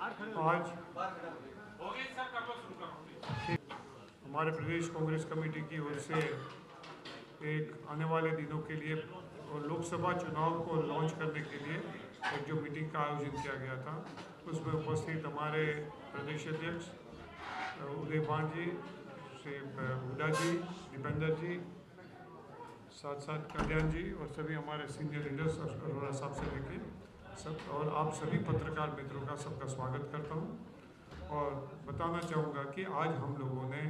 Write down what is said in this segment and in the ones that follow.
आज हमारे प्रदेश कांग्रेस कमेटी की ओर से एक आने वाले दिनों के लिए और लोकसभा चुनाव को लॉन्च करने के लिए एक जो मीटिंग का आयोजन किया गया था, उसमें उपस्थित हमारे प्रदेश अध्यक्ष उदय भान जी, श्री हुड्डा जी, दीपेंद्र जी, साथ साथ कल्याण जी और सभी हमारे सीनियर लीडर्स अरोड़ा साहब से लेके सब और आप सभी पत्रकार मित्रों का सबका स्वागत करता हूं। और बताना चाहूँगा कि आज हम लोगों ने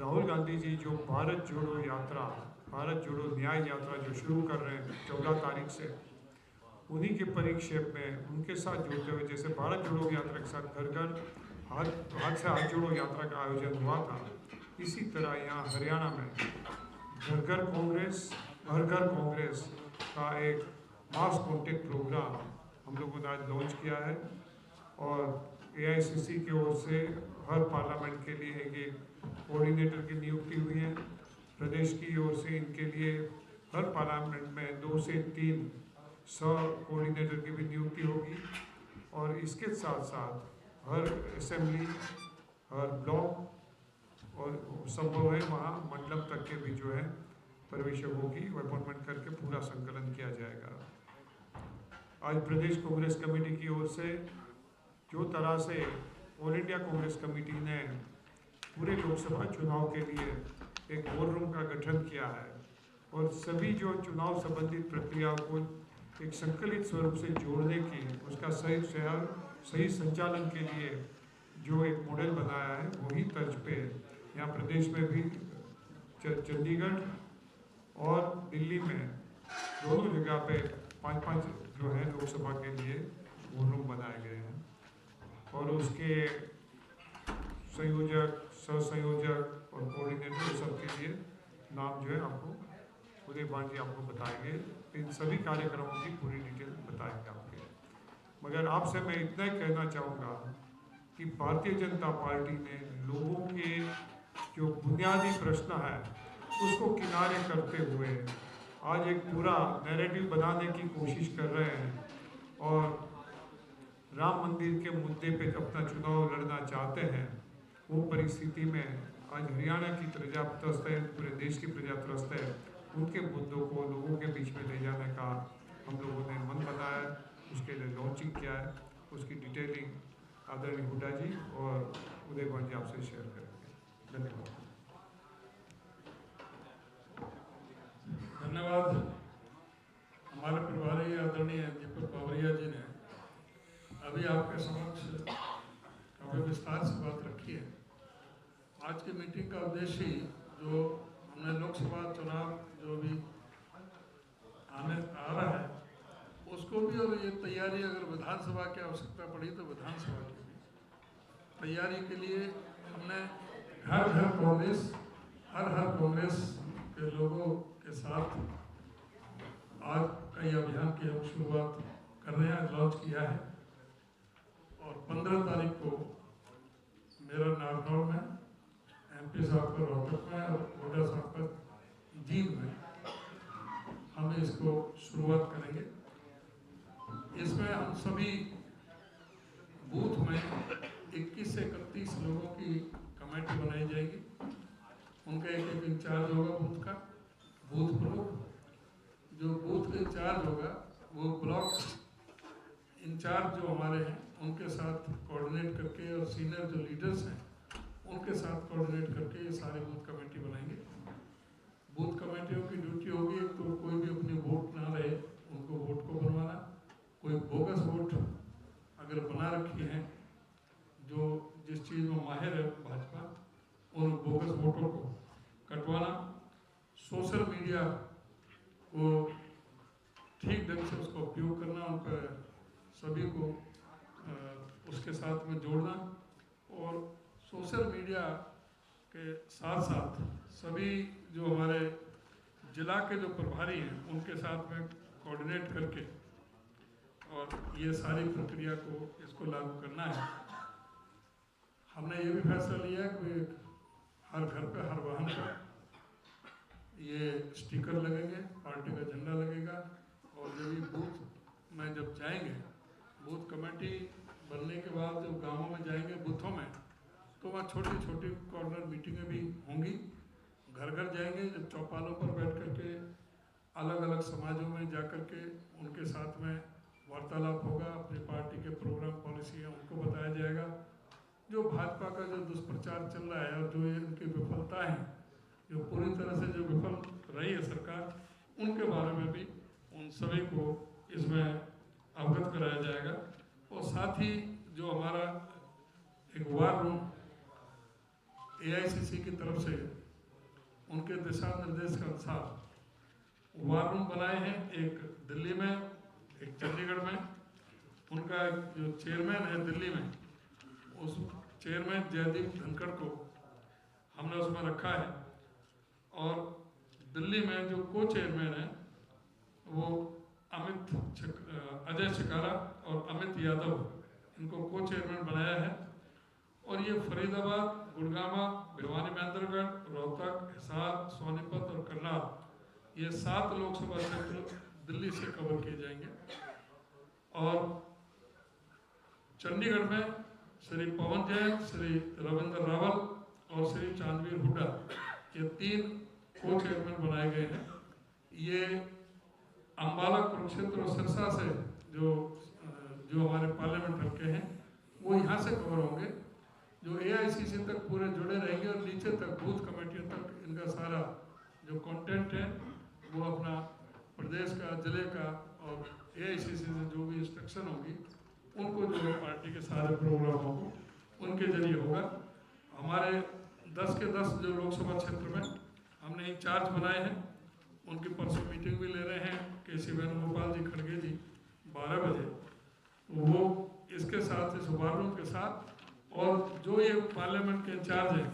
राहुल गांधी जी जो भारत जोड़ो यात्रा, भारत जोड़ो न्याय यात्रा जो शुरू कर रहे हैं 14 तारीख से, उन्हीं के परिक्षेप में उनके साथ जुड़ते हुए जैसे भारत जोड़ो यात्रा के साथ घर घर हाथ से हाथ जोड़ो यात्रा का आयोजन हुआ था, इसी तरह यहाँ हरियाणा में घर घर कांग्रेस हर घर कांग्रेस का एक मास कॉन्टेक्ट प्रोग्राम हम लोगों ने आज लॉन्च किया है। और AICC की ओर से हर पार्लियामेंट के लिए एक कोऑर्डिनेटर की नियुक्ति हुई है। प्रदेश की ओर से इनके लिए हर पार्लियामेंट में 2 से 3 कोऑर्डिनेटर की भी नियुक्ति होगी। और इसके साथ साथ हर असेंबली, हर ब्लॉक और संभव है वहाँ मंडलम तक के भी जो है पर्यवेक्षकों की अपॉइंटमेंट करके पूरा संकलन किया जाएगा। आज प्रदेश कांग्रेस कमेटी की ओर से जो तरह से ऑल इंडिया कांग्रेस कमेटी ने पूरे लोकसभा चुनाव के लिए एक वॉर रूम का गठन किया है और सभी जो चुनाव संबंधित प्रक्रियाओं को एक संकलित स्वरूप से जोड़ने की, उसका सही संचालन के लिए जो एक मॉडल बनाया है, वही तर्ज पे यहाँ प्रदेश में भी चंडीगढ़ और दिल्ली में दोनों जगह पे 5-5 जो है लोकसभा के लिए वॉर रूम बनाए गए हैं। और उसके संयोजक, सहसंयोजक और कोऑर्डिनेटर सबके लिए नाम जो है आपको उदय भान जी आपको बताएंगे। इन सभी कार्यक्रमों की पूरी डिटेल बताएंगे आपके। मगर आपसे मैं इतना ही कहना चाहूँगा कि भारतीय जनता पार्टी ने लोगों के जो बुनियादी प्रश्न है उसको किनारे करते हुए आज एक पूरा नैरेटिव बनाने की कोशिश कर रहे हैं और राम मंदिर के मुद्दे पे अपना चुनाव लड़ना चाहते हैं। वो परिस्थिति में आज हरियाणा की प्रजा त्रस्त है, पूरे देश की प्रजा त्रस्त है। उनके मुद्दों को लोगों के बीच में ले जाने का हम लोगों ने मन बनाया है, उसके लिए लॉन्चिंग किया है। उसकी डिटेलिंग आदरणीय हुड्डा जी और उदय भान जी आपसे शेयर करेंगे। धन्यवाद। धन्यवाद। हमारे प्रभारी आदरणीय दीपक बावरिया जी ने अभी आपके समक्ष काफ़ी विस्तार से बात रखी है। आज की मीटिंग का उद्देश्य ही जो हमने लोकसभा चुनाव जो भी आ रहा है उसको भी, और ये तैयारी अगर विधानसभा की आवश्यकता पड़ी तो विधानसभा की भी तैयारी के लिए हमने हर कांग्रेस के लोगों के साथ आज कई अभियान की हम शुरुआत कर रहे हैं, लॉन्च किया है। और 15 तारीख को मेरा नारनौल में, MP साहब का रोहतक में और हुड्डा साहब का जींद में हम इसको शुरुआत करेंगे। इसमें हम सभी बूथ में 21 से 31 लोगों की कमेटी बनाई जाएगी। उनका एक इंचार्ज होगा बूथ का, बूथ प्रमुख। जो बूथ इंचार्ज होगा वो ब्लॉक इंचार्ज जो हमारे हैं उनके साथ कोऑर्डिनेट करके और सीनियर जो लीडर्स हैं उनके साथ कोऑर्डिनेट करके ये सारे बूथ कमेटी बनाएंगे। बूथ कमेटियों की ड्यूटी होगी एक तो कोई भी अपनी वोट ना रहे उनको वोट को बनवाना, कोई बोगस वोट अगर बना रखी हैं जो जिस चीज़ में माहिर है भाजपा, उन बोगस वोटों को कटवाना, सोशल मीडिया को ठीक ढंग से उसका उपयोग करना, उन पर सभी को उसके साथ में जोड़ना। और सोशल मीडिया के साथ साथ सभी जो हमारे जिला के जो प्रभारी हैं उनके साथ में कोऑर्डिनेट करके और ये सारी प्रक्रिया को इसको लागू करना है। हमने ये भी फैसला लिया कि हर घर पे, हर वाहन पर ये स्टिकर लगेंगे, पार्टी का झंडा लगेगा। और जो भी बूथ में जब जाएंगे, बूथ कमेटी बनने के बाद जब गांवों में जाएंगे बूथों में, तो वहाँ छोटी छोटी कॉर्नर मीटिंगें भी होंगी। घर घर जाएंगे, जब चौपालों पर बैठ करके अलग अलग समाजों में जा कर के उनके साथ में वार्तालाप होगा, अपनी पार्टी के प्रोग्राम पॉलिसी है उनको बताया जाएगा। जो भाजपा का जो दुष्प्रचार चल रहा है और जो ये उनकी विफलता है, जो पूरी तरह से जो विफल रही है सरकार, उनके बारे में भी उन सभी को इसमें अवगत कराया जाएगा। और साथ ही जो हमारा एक वार रूम AICC की तरफ से उनके दिशा निर्देश के अनुसार वार रूम बनाए हैं, एक दिल्ली में, एक चंडीगढ़ में। उनका जो चेयरमैन है दिल्ली में, उस चेयरमैन जयदीप धनखड़ को हमने उसमें रखा है। और दिल्ली में जो को चेयरमैन है वो अजय शिकारा और अमित यादव, इनको को चेयरमैन बनाया है। और ये फरीदाबाद, गुड़गामा, भिवानी महेंद्रगढ़, रोहतक, हिसार, सोनीपत और करनाल, ये 7 लोकसभा क्षेत्र दिल्ली से कवर किए जाएंगे। और चंडीगढ़ में श्री पवन जैन, श्री रविंद्र रावल और श्री चांदवीर हुड्डा, ये 3 को चेयरमैन बनाए गए हैं। ये अम्बाला, कुरुक्षेत्र और सिरसा से जो हमारे पार्लियामेंट हल्के हैं वो यहाँ से कवर होंगे, जो AICC तक पूरे जुड़े रहेंगे और नीचे तक बूथ कमेटियों तक इनका सारा जो कंटेंट है वो अपना प्रदेश का, जिले का और AICC से जो भी इंस्ट्रक्शन होगी उनको जो है पार्टी के सारे प्रोग्रामों को उनके जरिए होगा। हमारे 10 के 10 जो लोकसभा क्षेत्र में हमने इंचार्ज बनाए हैं, उनकी परसों मीटिंग भी ले रहे हैं KC वेणुगोपाल जी खड़गे जी 12 बजे। वो इसके साथ, इस वार रूम के साथ, और जो ये पार्लियामेंट के इंचार्ज हैं,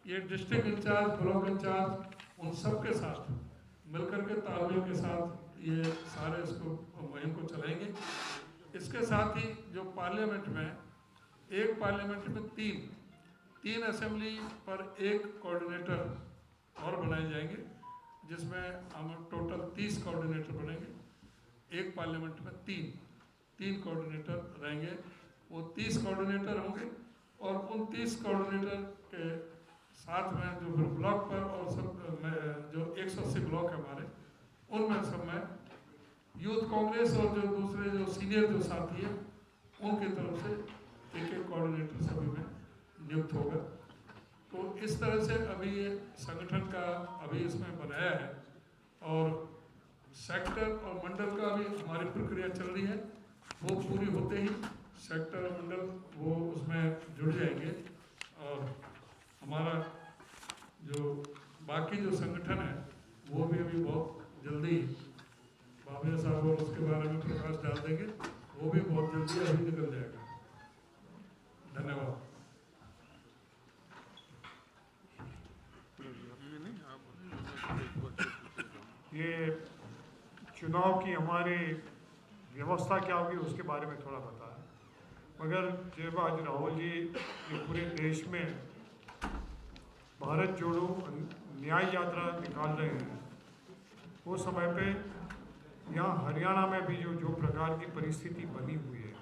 ये डिस्ट्रिक्ट इंचार्ज, ब्लॉक इंचार्ज, उन सब के साथ मिलकर के तालमेल के साथ ये सारे इसको मुहिम को चलाएंगे। इसके साथ ही जो पार्लियामेंट में, एक पार्लियामेंट में 3 असेंबली पर 1 कोऑर्डिनेटर और बनाए जाएंगे, जिसमें हम टोटल 30 कोऑर्डिनेटर बनेंगे। एक पार्लियामेंट में 3 कोऑर्डिनेटर रहेंगे। वो 30 कोऑर्डिनेटर होंगे और उन 30 कोऑर्डिनेटर के साथ में जो फिर ब्लॉक पर और सब में जो 180 ब्लॉक है हमारे, उनमें सब में यूथ कांग्रेस और जो दूसरे जो सीनियर जो साथी हैं उनकी तरफ से एक कोऑर्डिनेटर सभी में नियुक्त होगा। तो इस तरह से अभी ये संगठन का अभी इसमें बनाया है। और सेक्टर और मंडल का भी हमारी प्रक्रिया चल रही है, वो पूरी होते ही सेक्टर और मंडल वो उसमें जुड़ जाएंगे। और हमारा जो बाकी जो संगठन है वो भी अभी बहुत जल्दी बाबिया साहब और उसके बारे में प्रकाश डाल देंगे, वो भी बहुत जल्दी अभी निकल जाएगा। धन्यवाद। ये चुनाव की हमारी व्यवस्था क्या होगी उसके बारे में थोड़ा बताया, मगर जब आज राहुल जी ये पूरे देश में भारत जोड़ो न्याय यात्रा निकाल रहे हैं, वो समय पे यहाँ हरियाणा में भी जो प्रकार की परिस्थिति बनी हुई है,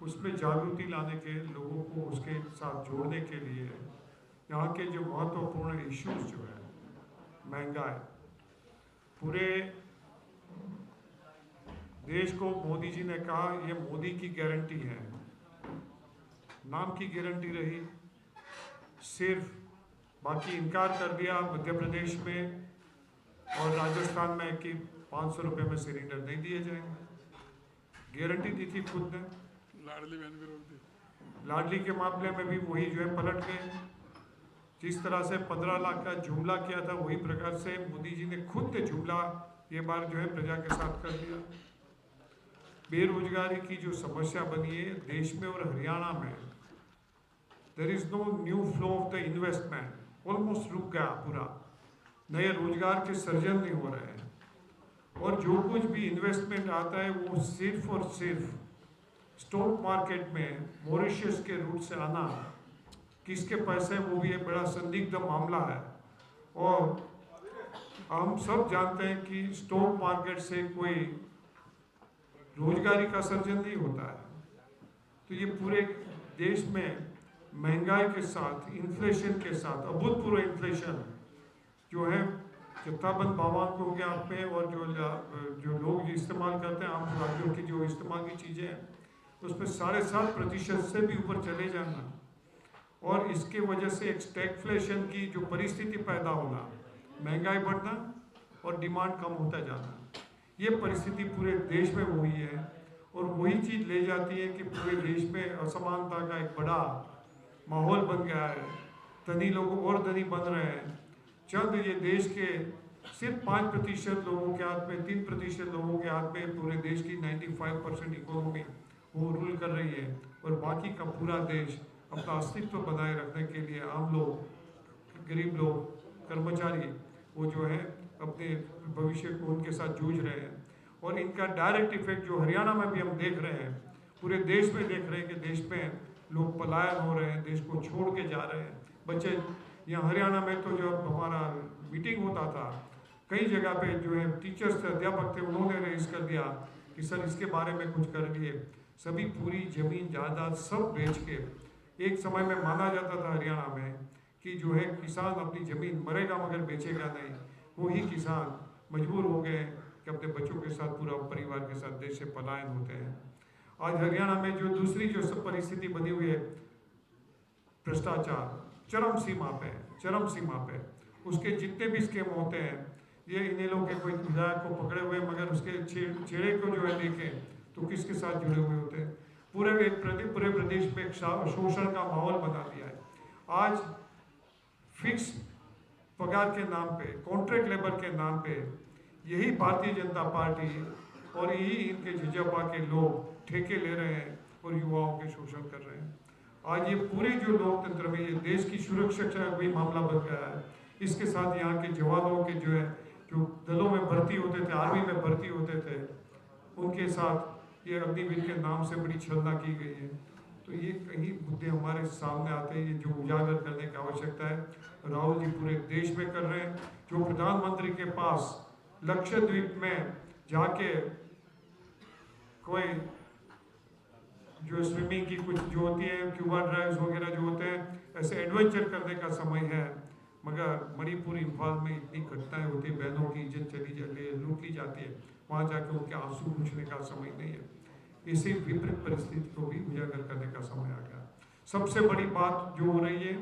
उसमें जागृति लाने के, लोगों को उसके साथ जोड़ने के लिए यहाँ के जो महत्वपूर्ण इश्यूज जो है, महंगाई, पूरे देश को मोदी जी ने कहा ये मोदी की गारंटी है, नाम की गारंटी रही सिर्फ, बाकी इनकार कर दिया मध्य प्रदेश में और राजस्थान में कि 500 रुपये में सिलेंडर नहीं दिए जाएंगे। गारंटी दी थी खुद ने, लाडली बहन भी रोक दी। लाडली के मामले में भी वही जो है पलट गए। जिस तरह से 15 लाख का जुमला किया था, वही प्रकार से मोदी जी ने खुद जुमला ये बार जो है प्रजा के साथ कर दिया। बेरोजगारी की जो समस्या बनी है देश में और हरियाणा में, there is no new flow of the investment, almost रुक गया पूरा, नए रोजगार के सर्जन नहीं हो रहे हैं। और जो कुछ भी इन्वेस्टमेंट आता है वो सिर्फ और सिर्फ स्टॉक मार्केट में मॉरिशस के रूट से आना, किसके पैसे, वो भी एक बड़ा संदिग्ध मामला है। और हम सब जानते हैं कि स्टॉक मार्केट से कोई रोजगारी का सर्जन नहीं होता है। तो ये पूरे देश में महंगाई के साथ, इन्फ्लेशन के साथ, अभूतपूर्व इन्फ्लेशन जो है, जत्थाबंद भावांक हो गया आप में, और जो लोग इस्तेमाल करते हैं आम राज्यों की जो इस्तेमाल की चीज़ें हैं उसमें 7.5% से भी ऊपर चले जाना, और इसके वजह से एक स्टैगफ्लेशन की जो परिस्थिति पैदा होना, महंगाई बढ़ना और डिमांड कम होता जाना, ये परिस्थिति पूरे देश में हुई है। और वही चीज़ ले जाती है कि पूरे देश में असमानता का एक बड़ा माहौल बन गया है, धनी लोग और धनी बन रहे हैं। चंद ये देश के सिर्फ 5% लोगों के हाथ में, 3% लोगों के हाथ में पूरे देश की 95% इकोनॉमी वो रूल कर रही है, और बाकी का पूरा देश अपना अस्तित्व बनाए रखने के लिए आम लोग, गरीब लोग, कर्मचारी वो जो है अपने भविष्य को उनके साथ जूझ रहे हैं। और इनका डायरेक्ट इफेक्ट जो हरियाणा में भी हम देख रहे हैं, पूरे देश में देख रहे हैं कि देश में लोग पलायन हो रहे हैं, देश को छोड़ के जा रहे हैं। बच्चे यहाँ हरियाणा में तो जब हमारा मीटिंग होता था, कई जगह पे जो है टीचर्स थे, अध्यापक थे, उन्होंने रेज कर दिया कि सर इसके बारे में कुछ करिए। सभी पूरी जमीन जायदाद सब बेच के, एक समय में माना जाता था हरियाणा में कि जो है किसान अपनी ज़मीन मरेगा मगर बेचेगा नहीं, वही किसान मजबूर हो गए कि अपने बच्चों के साथ, पूरा परिवार के साथ देश से पलायन होते हैं। आज हरियाणा में जो दूसरी जो सब परिस्थिति बनी हुई है, भ्रष्टाचार चरम सीमा पे, उसके जितने भी स्कीम होते हैं, ये इन्हीं लोगों के कोई विधायक को पकड़े हुए, मगर उसके छेड़े को जो है देखें तो किसके साथ जुड़े हुए होते हैं। पूरे प्रदेश में एक शोषण का माहौल बना दिया है। आज फिक्स पगार के नाम पे, कॉन्ट्रैक्ट लेबर के नाम पे यही भारतीय जनता पार्टी और यही इनके झिझपा के लोग ठेके ले रहे हैं और युवाओं के शोषण कर रहे हैं। आज ये पूरे जो लोकतंत्र में, ये देश की सुरक्षा का भी मामला बन गया है। इसके साथ यहाँ के जवानों के जो है, जो दलों में भर्ती होते थे, आर्मी में भर्ती होते थे, उनके साथ ये अग्निवीर के नाम से बड़ी छलना की गई है। तो ये कई मुद्दे हमारे सामने आते हैं, ये जो उजागर करने की आवश्यकता है, राहुल जी पूरे देश में कर रहे हैं। जो प्रधानमंत्री के पास लक्षद्वीप में जाके कोई जो स्विमिंग की कुछ जो होती है, क्यूबा ड्राइव्स वगैरह जो होते हैं, ऐसे एडवेंचर करने का समय है, मगर मणिपुर, इम्फाल में इतनी घटनाएं होती है, बहनों की इज्जत चली जाती है, लूट ली जाती है, वहाँ जाके उनके आंसू पूछने का समय नहीं है। इसी विपरीत परिस्थिति को भी उजागर करने का समय आ गया। सबसे बड़ी बात जो हो रही है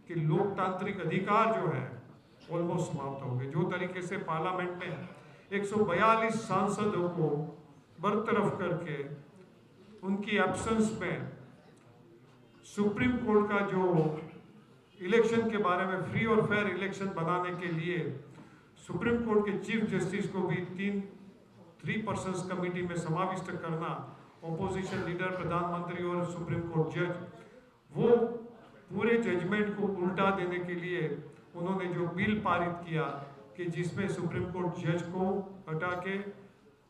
कि लोकतांत्रिक अधिकार जो है ऑलमोस्ट समाप्त हो गए। जो तरीके से पार्लियामेंट में 142 सांसदों को बरतरफ करके उनकी एब्सेंस में सुप्रीम कोर्ट का जो इलेक्शन के बारे में फ्री और फेयर इलेक्शन बनाने के लिए सुप्रीम कोर्ट के चीफ जस्टिस को भी 3 पर्सन्स कमेटी में समाविष्ट करना, ऑपोजिशन लीडर, प्रधानमंत्री और सुप्रीम कोर्ट जज, वो पूरे जजमेंट को उल्टा देने के लिए उन्होंने जो बिल पारित किया कि जिसमें सुप्रीम कोर्ट जज को हटा के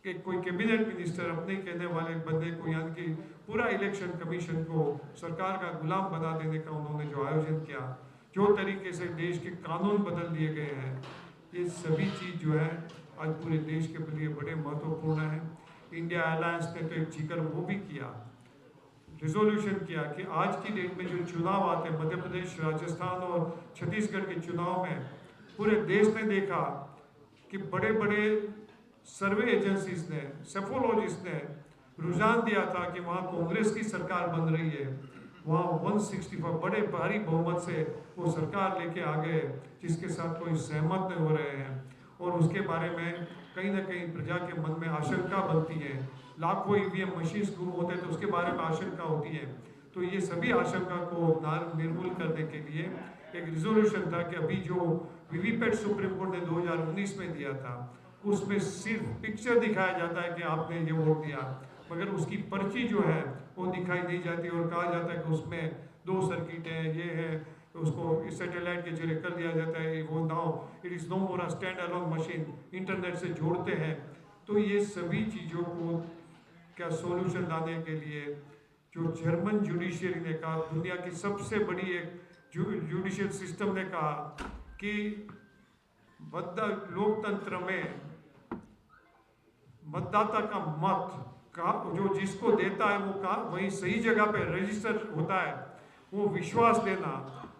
कि कोई कैबिनेट मिनिस्टर अपने कहने वाले बंदे को, यानी कि पूरा इलेक्शन कमीशन को सरकार का गुलाम बना देने का उन्होंने जो आयोजन किया, जो तरीके से देश के कानून बदल दिए गए हैं, ये सभी चीज़ जो है आज पूरे देश के लिए बड़े महत्वपूर्ण है। इंडिया अलायंस ने तो एक जिक्र वो भी किया, रिजोल्यूशन किया कि आज की डेट में जो चुनाव आते हैं, मध्य प्रदेश, राजस्थान और छत्तीसगढ़ के चुनाव में पूरे देश ने देखा कि बड़े बड़े सर्वे एजेंसीज ने, सेफोलॉजिस्ट ने रुझान दिया था कि वहाँ कांग्रेस की सरकार बन रही है, वहाँ 165 बड़े भारी बहुमत से वो सरकार लेके आ गए, जिसके साथ कोई सहमत नहीं हो रहे हैं। और उसके बारे में कहीं ना कहीं प्रजा के मन में आशंका बनती है। लाखों ईवीएम मशीन गुम होते हैं तो उसके बारे में आशंका होती है। तो ये सभी आशंका को निर्मूल करने के लिए एक रिजोल्यूशन था कि अभी जो वीवीपैट सुप्रीम कोर्ट ने 2019 में दिया था, उसमें सिर्फ पिक्चर दिखाया जाता है कि आपने ये वोट दिया, मगर उसकी पर्ची जो है वो दिखाई नहीं जाती और कहा जाता है कि उसमें 2 सर्किट है, ये है, उसको सैटेलाइट के जरिए कर दिया जाता है, वो now it is no more a stand alone machine, internet से जोड़ते हैं। तो ये सभी चीज़ों को क्या सोल्यूशन लाने के लिए जो जर्मन जुडिशियरी ने कहा, दुनिया की सबसे बड़ी एक जुडिशियल सिस्टम ने कहा कि लोकतंत्र में मतदाता का मत जो जिसको देता है वो वही सही जगह पे रजिस्टर होता है, वो विश्वास देना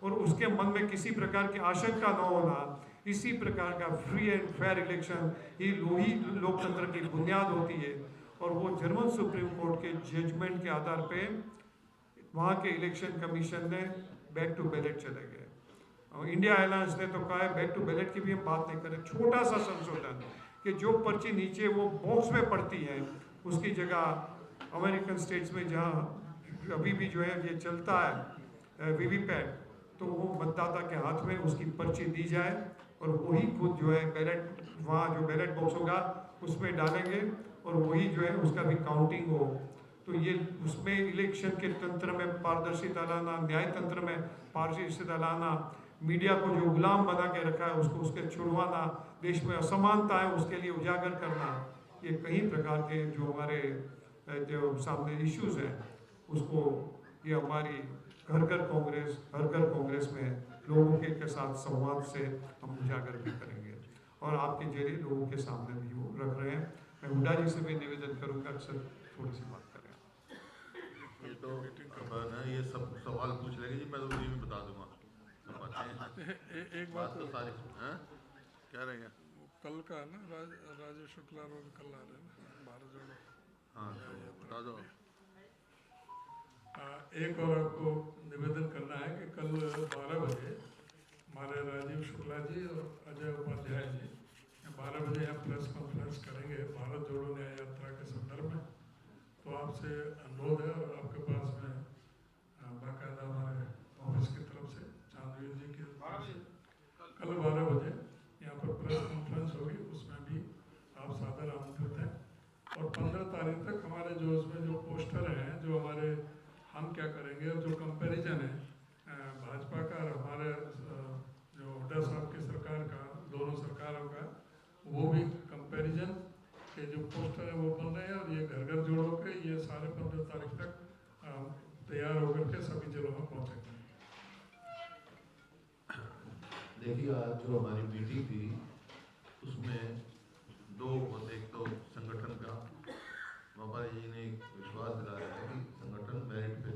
और उसके मन में किसी प्रकार की आशंका न होना, इसी प्रकार का फ्री एंड फेयर इलेक्शन ही लोकतंत्र की बुनियाद होती है। और वो जर्मन सुप्रीम कोर्ट के जजमेंट के आधार पे वहाँ के इलेक्शन कमीशन ने बैक टू बैलेट चले गए। और इंडिया अलायंस ने तो कहा है बैक टू बैलेट की भी हम बात नहीं करें, छोटा सा संशोधन कि जो पर्ची नीचे वो बॉक्स में पड़ती है उसकी जगह अमेरिकन स्टेट्स में जहाँ अभी भी जो है ये चलता है वीवीपैट, तो वो मतदाता के हाथ में उसकी पर्ची दी जाए और वही खुद जो है बैलेट, वहाँ जो बैलेट बॉक्स होगा उसमें डालेंगे और वही जो है उसका भी काउंटिंग हो। तो ये उसमें इलेक्शन के तंत्र में पारदर्शिता लाना, न्याय तंत्र में पारदर्शिता लाना, मीडिया को जो गुलाम बना के रखा है उसको उसके छुड़वाना, देश में असमानता है उसके लिए उजागर करना, ये कई प्रकार के जो हमारे जो सामने इश्यूज हैं उसको ये हमारी घर घर कांग्रेस, हर घर कांग्रेस में लोगों के साथ संवाद से हम उजागर भी करेंगे और आपके जरिए लोगों के सामने भी वो रख रहे हैं। मैं हुड्डा जी से भी निवेदन करूंगा सर थोड़ी सी बात करें। ये तो ना ये सब सवाल पूछ लेंगे जी, मैं तो उसी में बता दूंगा। एक बात तो सारी हैं क्या रहेंगे कल का ना राजीव शुक्ला और कल आ रहे हैं ना भारत जोड़ो। हाँ तो बता दो। एक और आपको निवेदन करना है कि कल 12 बजे हमारे राजीव शुक्ला जी और अजय उपाध्याय जी 12 बजे यहाँ प्रेस कॉन्फ्रेंस करेंगे भारत जोड़ो न्याय यात्रा के संदर्भ में। तो आपसे अनुरोध है और आपके पास में बाकायदा हमारे ऑफिस की तरफ से चांदवीर जी की तरफ से कल 12 बजे यहाँ पर प्रेस कॉन्फ्रेंस होगी, उसमें भी आप सादर आमंत्रित हैं। और 15 तारीख तक हमारे जो उसमें जो पोस्टर हैं, जो हमारे हम क्या करेंगे और जो कंपैरिजन है भाजपा का और हमारे जो हुड्डा साहब की सरकार का, दोनों सरकारों का, वो भी कंपैरिजन के जो पोस्टर है वो बन रहे हैं और ये घर घर जोड़ो के ये सारे 15 तारीख तक तैयार होकर के सभी जिलों में पहुँचेंगे। देखिए आज जो हमारी मीटिंग थी उसमें दो, एक तो संगठन का बाबा जी ने विश्वास दिलाया है कि संगठन मेरिट पे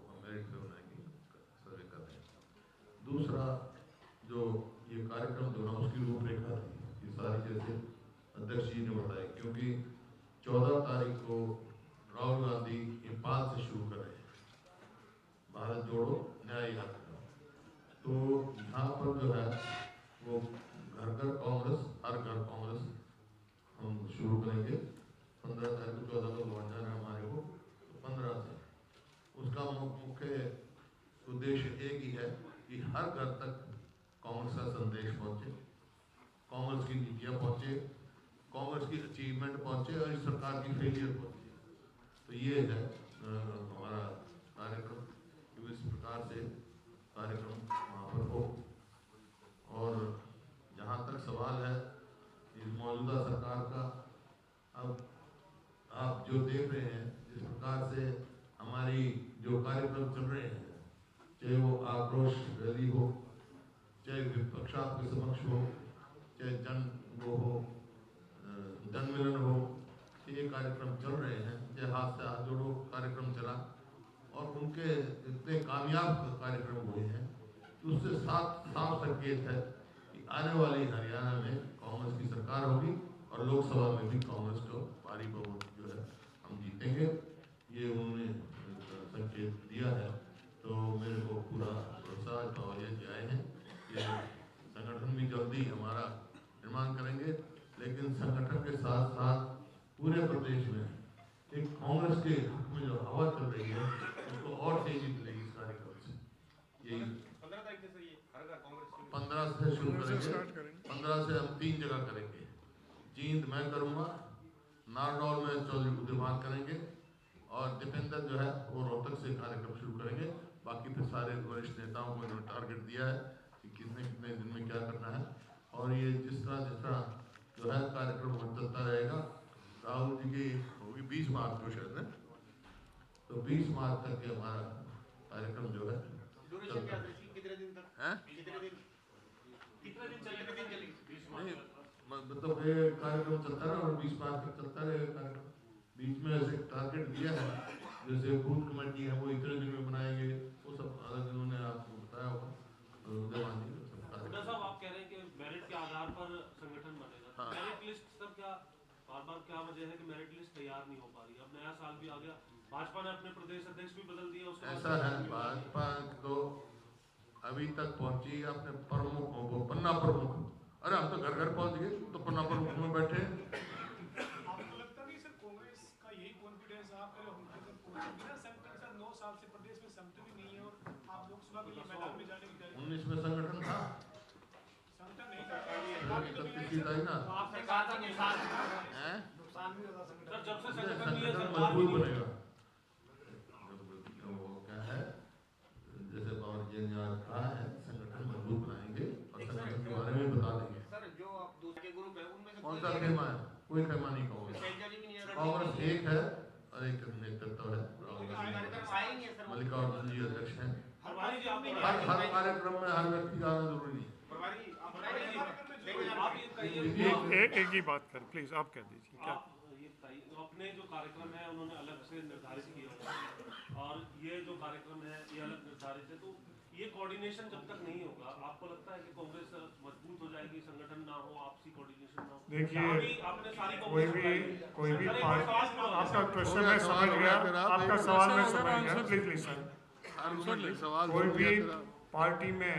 होने की सर्वे कर रहे हैं। दूसरा जो ये कार्यक्रम जो ना उसकी रूपरेखा थी ये सारी, जैसे अध्यक्ष जी ने बताया, क्योंकि 14 तारीख को राहुल गांधी नेपाल से शुरू कर रहे हैं भारत जोड़ो न्याय यात्रा। तो यहाँ पर जो है वो घर घर कांग्रेस, हर घर कांग्रेस हम शुरू करेंगे 15 तारीख को। 14 को लौट जाना हमारे को, तो 15 से उसका मुख्य उद्देश्य एक ही है कि हर घर तक कांग्रेस का संदेश पहुँचे, कांग्रेस की नीतियाँ पहुँचे, कांग्रेस की अचीवमेंट पहुँचे और इस सरकार की फेलियर पहुँचे। तो ये है हमारा कार्यक्रम, तो इस प्रकार से कार्यक्रम वहाँ पर हो। और जहाँ तक सवाल है इस मौजूदा सरकार का, अब आप जो देख रहे हैं जिस प्रकार से हमारी जो कार्यक्रम चल रहे हैं, चाहे वो आक्रोश रैली हो, चाहे विपक्ष आपके समक्ष हो, चाहे जनमिलन हो, ये कार्यक्रम चल रहे हैं, चाहे हाथ से हाथ जोड़ो कार्यक्रम चला और उनके इतने कामयाब कार्यक्रम हुए हैं, तो उससे साफ संकेत है कि आने वाली हरियाणा में कांग्रेस की सरकार होगी और लोकसभा में भी कांग्रेस को भारी बहुमत जो है हम जीतेंगे, ये उन्होंने संकेत दिया है। तो मेरे को पूरा भरोसा और ये आए हैं कि संगठन भी जल्दी हमारा निर्माण करेंगे, लेकिन संगठन के साथ साथ पूरे प्रदेश में एक कांग्रेस के हक में जो हवा चल रही है उसको और तेजी मिलेगी इस कार्यक्रम से। यही 15 से शुरू करेंगे। 15 से हम 3 जगह करेंगे, जींद मैं करूँगा, नारनौल में चौधरी बुद्धिमान करेंगे और दीपेंद्र जो है वो रोहतक से कार्यक्रम शुरू करेंगे। बाकी फिर सारे वरिष्ठ नेताओं को इन्होंने टारगेट दिया है कि कितने कितने दिन में क्या करना है। और ये जिस तरह जो है कार्यक्रम चलता रहेगा। राहुल जी की होगी 20 मार्च को शायद है, तो 20 मार्च तक ये हमारा कार्यक्रम जो है चलता है। नहीं मतलब ये कार्यक्रम चलता है और 20 मार्च तक चलता रहेगा कार्यक्रम। बीच में ऐसे टारगेट दिया है, जैसे बूथ कमेटी है वो इतने दिन में बनाएंगे, वो सब अलग इन्होंने आपको बताया होगा। हुड्डा साहब, आप कह रहे हैं कि मेरिट के आधार पर संगठन बनेगा। हाँ। मेरिट लिस्ट सर क्या बार क्या वजह है कि मेरिट लिस्ट तैयार नहीं हो पा रही? अब नया साल भी आ गया, भाजपा ने अपने प्रदेश अध्यक्ष भी बदल दिया, उसके ऐसा है भाजपा तो अभी तक पहुंची अपने प्रमुखों को, पन्ना प्रमुख, अरे हम तो घर घर पहुंच गए, तो पन्ना प्रमुख में बैठे। आपको लगता नहीं सर कांग्रेस का यही कॉन्फिडेंस आप बिना संगठन सर 9 साल से प्रदेश में संगठन ही नहीं है और आप लोकसभा के लिए मैदान में जाने की तैयारी 19 में संगठन था, संगठन नहीं था ना, आपने कहा था नुकसान भी होगा संगठन सर, जब से संगठन नहीं है संगठन सरकार मजबूत भी बनेगा। वो क्या है, जैसे पवन जी ने आज कहा है, संगठन मजबूत बनाएंगे और संगठन के बारे में बता देंगे। सर, जो आप दूसरे ग्रुप है उनमें से कौन सा खेमा है? कोई खेमा नहीं कांग्रेस। कांग्रेस एक है और एक नेतृत्व है, मल्लिकार्जुन जी अध्यक्ष हैं। हमारी जो हर कार्यक्रम में हर व्यक्ति आना जरूरी नहीं है। आप ये कहिए, एक ही बात कर प्लीज, आप कह दीजिए क्या। आप ये बताइए, अपने जो कार्यक्रम है उन्होंने अलग से निर्धारित किए होंगे और ये जो कार्यक्रम है ये अलग निर्धारित है, तो ये कोऑर्डिनेशन जब तक नहीं होगा, आपको लगता है कि कांग्रेस मजबूत हो जाएगी, संगठन ना हो, आपसी कोऑर्डिनेशन ना हो? देखिए, आपने सारी कोई भी पार्टी, आपका क्वेश्चन मैं समझ गया, आपका सवाल मैं समझ गया, प्लीज लिसन। कोई भी पार्टी में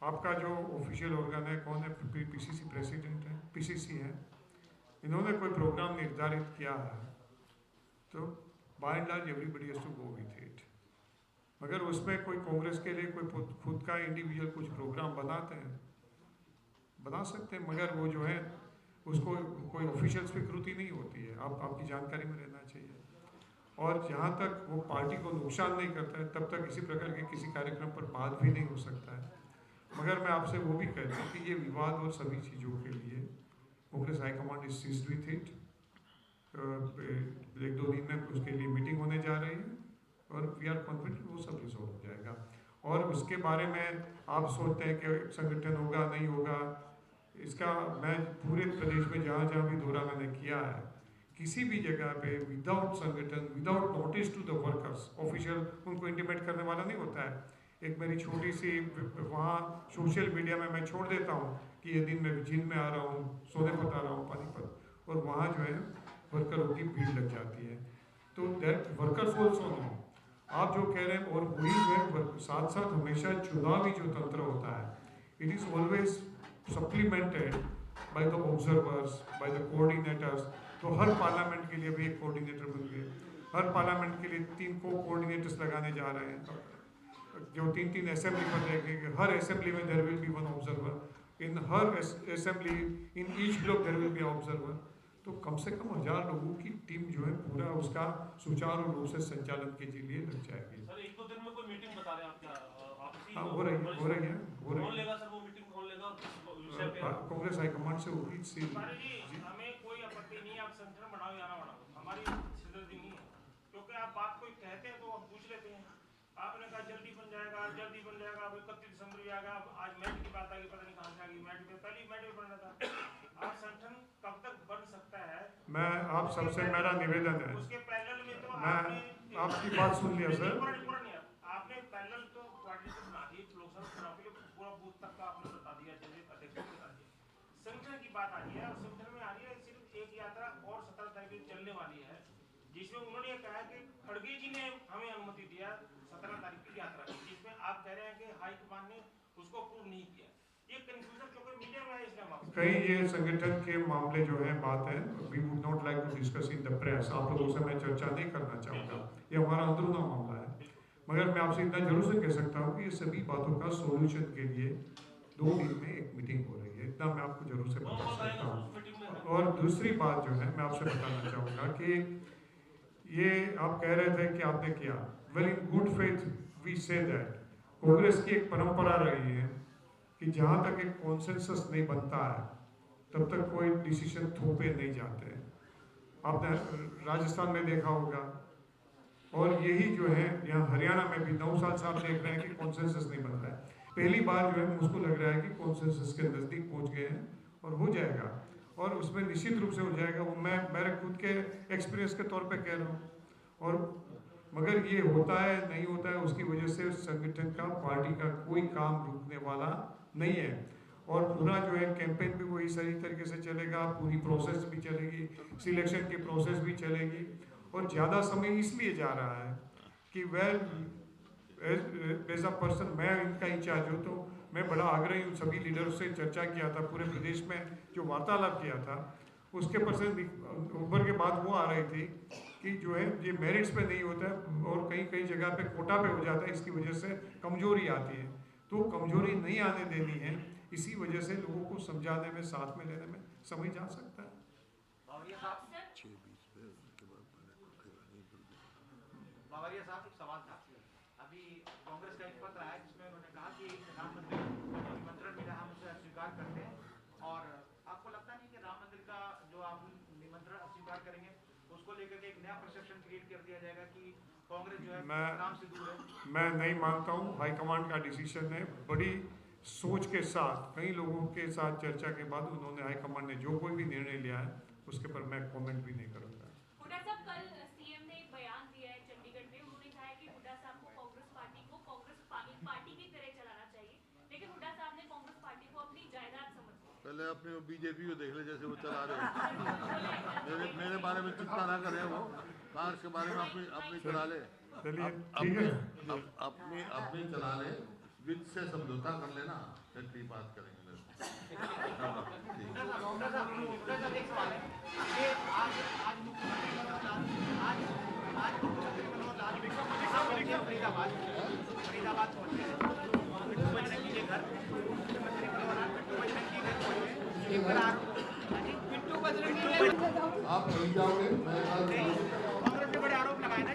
आपका जो ऑफिशियल ऑर्गन है कौन है? पीसीसी प्रेसिडेंट है, पीसीसी है। इन्होंने कोई प्रोग्राम निर्धारित किया है तो by and large everybody has to go with it. मगर उसमें कोई कांग्रेस के लिए कोई खुद का इंडिविजुअल कुछ प्रोग्राम बनाते हैं, बना सकते हैं, मगर वो जो है उसको कोई ऑफिशियल स्वीकृति नहीं होती है, आपकी जानकारी में रहना चाहिए। और जहाँ तक वो पार्टी को नुकसान नहीं करता है तब तक इसी प्रकार के किसी कार्यक्रम पर बात भी नहीं हो सकता है। मगर मैं आपसे वो भी कहता हूँ कि ये विवाद और सभी चीज़ों के लिए Congress high command is seized with it. 1-2 दिन में उसके लिए मीटिंग होने जा रही है और वी आर कॉन्फिडेंट वो सब रिजॉल्व हो जाएगा। और उसके बारे में आप सोचते हैं कि संगठन होगा नहीं होगा, इसका मैं पूरे प्रदेश में जहाँ जहाँ भी दौरा मैंने किया है, किसी भी जगह पे विदाउट संगठन, without notice to the workers, official उनको इंटीमेट करने वाला नहीं होता है। एक मेरी छोटी सी वहाँ सोशल मीडिया में मैं छोड़ देता हूँ कि ये दिन मैं जिन में आ रहा हूँ, सोनेपत आ रहा हूँ, पानीपत, और वहाँ जो है वर्करों की भीड़ लग जाती है। तो दैट वर्कर्स ऑल्सो नो। आप जो कह रहे हैं, और वही जो है साथ साथ हमेशा चुनावी जो तंत्र होता है, it is always supplemented by the observers, by the coordinators. तो हर पार्लियामेंट के लिए भी एक कोऑर्डिनेटर बन गए, हर पार्लियामेंट के लिए 3 कोऑर्डिनेटर्स लगाने जा रहे हैं, जो 3 असेंबली पर देखेंगे। हर असेंबली में there will be 1 observer, in हर assembly in each block there will be observer. तो कम से कम 1000 लोगों की टीम जो है पूरा उसका सुचारू रूप से संचालन के लिए लग जाएगी। सर, 1-2 दिन में कोई मीटिंग बता रहे हैं आप क्या? हाँ, हो रही है। कौन लेगा सर वो मीटिंग, कौन लेगा विषय पे? कांग्रेस हाईकमांड से होगी। हमें कोई आपत्ति नहीं है, आप संगठन बढ़ाओ या ना बढ़ाओ, हमारी सिद्धि नहीं है, क्योंकि आप बात कोई कहते हैं तो हम पूछ लेते हैं। आपने कहा जल्दी बन जाएगा, अब 31 दिसंबर भी आ गया, आज मैट की बात आ गई, पता नहीं कहाँ से आ गई, पहली मैट में बनना था। आप संगठन कब तक बन सकता है? मैं आप सबसे मेरा निवेदन है, उसके पैनल में तो मैं आपकी बात सुन लिया सर। आपने पैनल तो कोऑर्डिनेटर बना दी, लोकसभा चुनाव के लिए पूरा बूथ तक का आपने बता दिया, जैसे अध्यक्ष ने बता दिया। संगठन की बात आ रही है और संगठन में आ रही है सिर्फ एक यात्रा और 17 तारीख को चलने वाली है, जिसमें उन्होंने ये कहा कि खड़गे जी ने हमें अनुमति दिया 17 तारीख की यात्रा की, जिसमें आप कह रहे हैं कि हाईकमान ने उसको अप्रूव नहीं किया। ये कंफ्यूजन क्योंकि मीडिया में है, इसलिए कहीं ये संगठन के मामले जो है बात है, we would not like to discuss in the press. आप लोगों से मैं चर्चा नहीं करना चाहूँगा, ये हमारा अंदरूना मामला है। मगर मैं आपसे इतना जरूर से कह सकता हूँ कि ये सभी बातों का सोल्यूशन के लिए 2 दिन में एक मीटिंग हो रही है, इतना मैं आपको जरूर से बता सकता हूँ। और दूसरी बात जो है मैं आपसे बताना चाहूँगा कि ये आप कह रहे थे कि आपने किया, well in good faith we say that Congress की एक परंपरा रही है कि जहाँ तक एक कॉन्सेंसस नहीं बनता है तब तक कोई डिसीजन थोपे नहीं जाते हैं। आपने राजस्थान में देखा होगा, और यही जो है यहाँ हरियाणा में भी 9 साल से आप देख रहे हैं कि कॉन्सेंसस नहीं बन रहा है। पहली बार जो है मुझको लग रहा है कि कॉन्सेंसस के नज़दीक पहुँच गए हैं और हो जाएगा, और उसमें निश्चित रूप से हो जाएगा। वो मैं खुद उनके एक्सपीरियंस के तौर पे कह रहा हूँ। और मगर ये होता है नहीं होता है उसकी वजह से संगठन का, पार्टी का कोई काम रुकने वाला नहीं है। और पूरा जो है कैंपेन भी वही सही तरीके से चलेगा, पूरी प्रोसेस भी चलेगी, सिलेक्शन की प्रोसेस भी चलेगी। और ज़्यादा समय इसलिए जा रहा है कि वेल एज अ पर्सन मैं इनका इंचार्ज हूँ, तो मैं बड़ा आग्रही हूँ, सभी लीडर से चर्चा किया था, पूरे प्रदेश में जो वार्तालाप किया था उसके परसेंट ऊपर के बाद वो आ रही थी कि जो है ये मेरिट्स पे नहीं होता है और कहीं कहीं जगह पे कोटा पे हो जाता है, इसकी वजह से कमजोरी आती है। तो कमजोरी नहीं आने देनी है, इसी वजह से लोगों को समझाने में, साथ में लेने में समय जा सकता है। बावरिया साहब एक सवाल था। अभी कांग्रेस का एक पत्र आया जिसमें उन्होंने कहा कि राम मंदिर निमंत्रण मिला, हम उसे अस्वीकार करते हैं। और आपको लगता नहीं कि राम मंदिर का जो आप निमंत्रण अस्वीकार करेंगे उसको लेकर के एक नया परसेप्शन क्रिएट कर दिया जाएगा कि कांग्रेस जो है राम से दूर है? मैं नहीं मानता हूँ, हाईकमांड का डिसीजन है। बड़ी सोच के साथ कई लोगों के साथ चर्चा के बाद उन्होंने, हाईकमांड ने जो कोई भी निर्णय लिया है उसके पर मैं कमेंट भी नहीं करूँगा। हुड्डा साहब, कल सीएम ने एक बयान दिया है चंडीगढ़ में, उन्होंने कहा है कि हुड्डा साहब को कांग्रेस पार्टी की तरह चलाना चाहिए, लेकिन हुड्डा साहब ने कांग्रेस पार्टी को अपनी जायदाद समझा। पहले अपने बीजेपी को देख ले जैसे वो चला रहे हैं। मेरे बारे में चिंता ना करें, वो कांग्रेस के बारे में अपनी चला ले, चलिए ठीक है, अपनी चला ले, विद से समझौता कर लेना, फिर बात करेंगे। एक सवाल है कि आज मुख्यमंत्री फरीदाबाद पहुंचे हैं, पिट्टू बजरंगी के घर, मुख्यमंत्री पिट्टू बजरंगी के घर पहुंचे, पिट्टू बजरंगी आप नहीं जाओगे, मैं